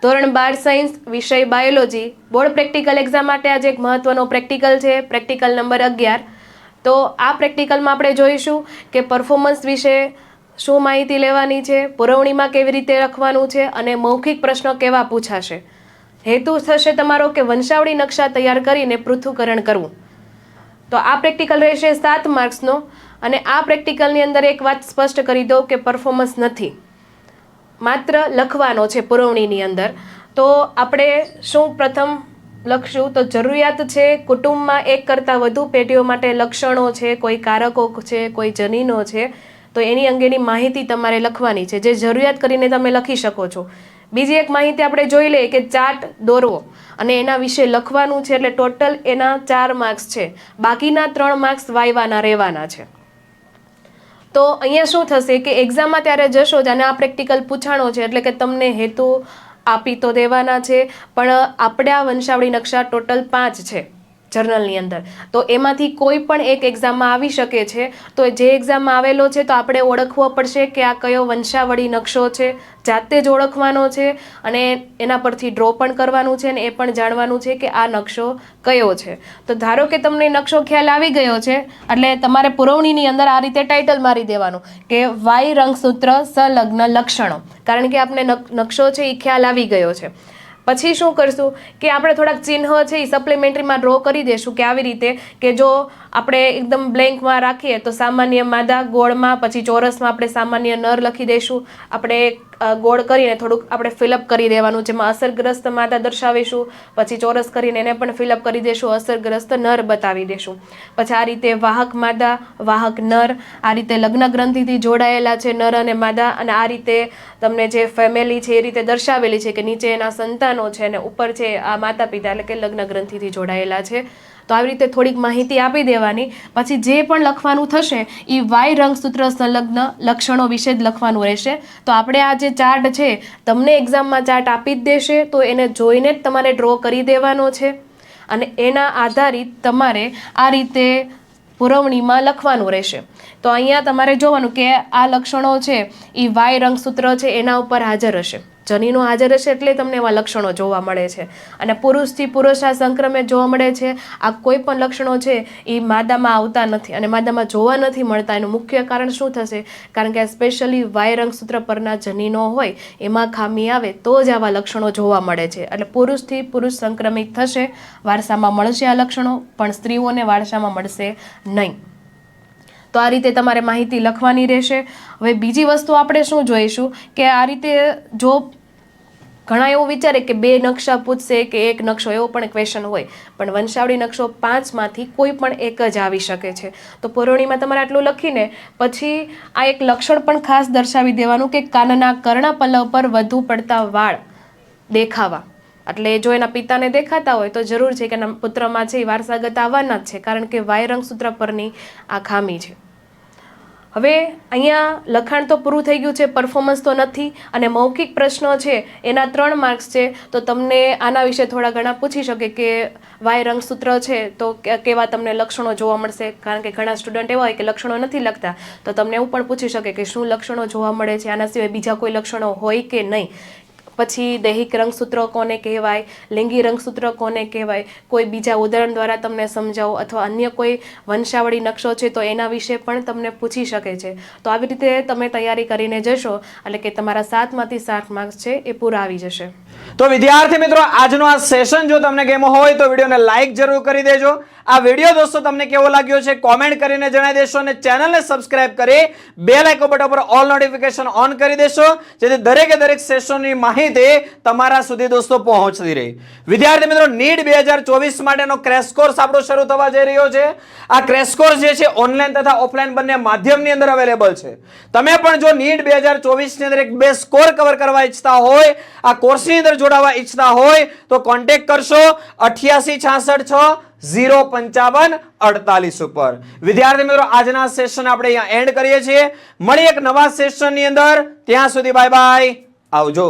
ધોરણ 12 સાયન્સ વિષય biology board practical exam માટે આજે એક મહત્વનો પ્રેક્ટિકલ છે, પ્રેક્ટિકલ નંબર 11. તો આ પ્રેક્ટિકલમાં આપણે જોઈશું કે પરફોર્મન્સ વિશે શું માહિતી લેવાની છે, પુરવણીમાં કેવી રીતે લખવાનું છે અને મૌખિક પ્રશ્નો કેવા પૂછાશે. હેતુ થશે તમારો કે વંશાવળી નકશા તૈયાર કરીને પૃથ્થકરણ કરવું. તો આ પ્રેક્ટિકલ રહેશે 7 માર્ક્સનો અને આ પ્રેક્ટિકલની અંદર એક વાત સ્પષ્ટ કરી દઉં કે પરફોર્મન્સ નથી, માત્ર લખવાનો છે પુરવણીની અંદર. તો આપણે શું પ્રથમ લખશું તો જરૂરિયાત છે કુટુંબમાં એક કરતાં વધુ પેઢીઓ માટે લક્ષણો છે, કોઈ કારકો છે, કોઈ જનીનો છે, તો એની અંગેની માહિતી તમારે લખવાની છે, જે જરૂરિયાત કરીને તમે લખી શકો છો. બીજી એક માહિતી આપણે જોઈ લઈએ કે ચાર્ટ દોરવો અને એના વિશે લખવાનું છે, એટલે ટોટલ એના 4 માર્ક્સ છે, બાકીના 3 માર્ક્સ વાયવાના રહેવાના છે. તો અહીંયા શું થશે કે એક્ઝામમાં ત્યારે જશો જ અને આ પ્રેક્ટિકલ પૂછાણો છે એટલે કે તમને હેતુ આપી તો દેવાના છે, પણ આપણે આ વંશાવળી નકશા ટોટલ 5 છે જર્નલની અંદર, તો એમાંથી કોઈ પણ એક એક્ઝામમાં આવી શકે છે. તો જે એક્ઝામમાં આવેલો છે તો આપણે ઓળખવો પડશે કે આ કયો વંશાવળી નકશો છે, જાતે જ ઓળખવાનો છે અને એના પરથી ડ્રો પણ કરવાનું છે અને એ પણ જાણવાનું છે કે આ નકશો કયો છે. તો ધારો કે તમને નકશો ખ્યાલ આવી ગયો છે એટલે તમારે પુરવણીની અંદર આ રીતે ટાઇટલ મારી દેવાનું કે વાય રંગસૂત્ર સંલગ્ન લક્ષણો, કારણ કે આપણે નકશો છે એ ખ્યાલ આવી ગયો છે. પછી શું કરશું કે આપણે થોડાક ચિહ્ન છે એ સપ્લિમેન્ટરીમાં ડ્રો કરી દેશું કે આવી રીતે કે જો આપણે એકદમ બ્લેન્કમાં રાખીએ તો સામાન્ય માદા ગોળમાં, પછી ચોરસમાં આપણે સામાન્ય નર લખી દઈશું. આપણે ગોળ કરીને થોડુંક આપણે ફિલઅપ કરી દેવાનું, જેમાં અસરગ્રસ્ત માદા દર્શાવીશું, પછી ચોરસ કરીને એને પણ ફિલઅપ કરી દઈશું, અસરગ્રસ્ત નર બતાવી દઈશું. પછી આ રીતે વાહક માદા, વાહક નર, આ રીતે લગ્ન ગ્રંથિથી જોડાયેલા છે નર અને માદા, અને આ રીતે તમને જે ફેમિલી છે એ રીતે દર્શાવેલી છે કે નીચે એના સંતાનો છે અને ઉપર છે આ માતા પિતા એટલે કે લગ્ન ગ્રંથિથી જોડાયેલા છે. તો આવી રીતે થોડીક માહિતી આપી દેવાની. પછી જે પણ લખવાનું થશે એ વાય રંગસૂત્ર સંલગ્ન લક્ષણો વિશે જ લખવાનું રહેશે. તો આપણે આ જે ચાર્ટ છે તમને એક્ઝામમાં ચાર્ટ આપી જ દેશે, તો એને જોઈને જ તમારે ડ્રો કરી દેવાનો છે અને એના આધારિત તમારે આ રીતે પુરવણીમાં લખવાનું રહેશે. તો અહીંયા તમારે જોવાનું કે આ લક્ષણો છે એ વાય રંગસૂત્ર છે એના ઉપર હાજર હશે, જનીનો હાજર હશે એટલે તમને એવા લક્ષણો જોવા મળે છે. અને પુરુષથી પુરુષા સંક્રમિત જોવા મળે છે. આ કોઈ પણ લક્ષણો છે એ માદામાં આવતા નથી અને માદામાં જોવા નથી મળતા. એનું મુખ્ય કારણ શું થશે? કારણ કે સ્પેશિયલી વાય રંગસૂત્ર પરના જનીનો હોય એમાં ખામી આવે તો જ આવા લક્ષણો જોવા મળે છે. એટલે પુરુષથી પુરુષ સંક્રમિત થશે, વારસામાં મળશે આ લક્ષણો, પણ સ્ત્રીઓને વારસામાં મળશે નહીં. તો આ રીતે તમારે માહિતી લખવાની રહેશે. હવે બીજી વસ્તુ આપણે શું જોઈશું કે આ રીતે જો ઘણા એવું વિચારે કે 2 નકશા પૂછશે કે 1 નકશો, એવો પણ ક્વેશ્ચન હોય, પણ વંશાવળી નકશો 5માંથી કોઈ પણ એક જ આવી શકે છે. તો પુરવણીમાં તમારે આટલું લખીને પછી આ એક લક્ષણ પણ ખાસ દર્શાવી દેવાનું કે કાનના કર્ણપલ્લવ પર વધુ પડતા વાળ દેખાવા. એટલે જો એના પિતાને દેખાતા હોય તો જરૂર છે કે એના પુત્રમાં છે એ વારસાગત આવવાના જ છે, કારણ કે વાય રંગસૂત્ર પરની આ ખામી છે. હવે અહીંયા લખાણ તો પૂરું થઈ ગયું છે, પરફોર્મન્સ તો નથી. અને મૌખિક પ્રશ્નો છે એના 3 માર્ક્સ છે. તો તમને આના વિશે થોડા ઘણા પૂછી શકે કે વાય રંગસૂત્ર છે તો કેવા તમને લક્ષણો જોવા મળશે, કારણ કે ઘણા સ્ટુડન્ટ એવા હોય કે લક્ષણો નથી લખતા, તો તમને એવું પણ પૂછી શકે કે શું લક્ષણો જોવા મળે છે, આના સિવાય બીજા કોઈ લક્ષણો હોય કે નહીં. પછી દૈહિક રંગસૂત્રો કોને કહેવાય, લિંગી રંગસૂત્ર કોને કહેવાય, કોઈ બીજા ઉદાહરણ દ્વારા તમને સમજાવો, અથવા અન્ય કોઈ વંશાવળી નકશો છે તો એના વિશે પણ તમને પૂછી શકે છે. તો આવી રીતે તમે તૈયારી કરીને જશો એટલે કે તમારા 7માંથી 7 માર્ક્સ છે એ પૂરા આવી જશે. તો વિદ્યાર્થી મિત્રો, આજનો આ સેશન જો તમને ગમ્યો હોય તો વિડીયોને લાઈક જરૂર કરી દેજો. આ વિડીયો દોસ્તો તમને કેવો લાગ્યો છે કોમેન્ટ કરીને જણાવી દેશો અને ચેનલને સબસ્ક્રાઇબ કરી બેલ આઇકન બટન પર ઓલ નોટિફિકેશન ઓન કરી દેશો, જેથી દરેકે દરેક સેશનની માહિતી તમારા સુધી દોસ્તો પહોંચતી રહે. વિદ્યાર્થી મિત્રો, નીટ 2024 માટેનો ક્રેશ કોર્સ આપણો શરૂ થવા જઈ રહ્યો છે. આ ક્રેશ કોર્સ જે છે ઓનલાઈન તથા ઓફલાઈન બંને માધ્યમની અંદર અવેલેબલ છે. તમે પણ જો નીટ 2024 ની અંદર એક 2 સ્કોર કવર કરવા ઈચ્છતા હોય, આ કોર્સની અંદર જોડાવા ઈચ્છતા હોય તો કોન્ટેક્ટ કરશો 8866605548 ઉપર. વિદ્યાર્થી મિત્રો, આજના સેશન આપણે અહીંયા એન્ડ કરીએ છીએ. મળી એક નવા સેશનની અંદર. ત્યાં સુધી બાય બાય, આવજો.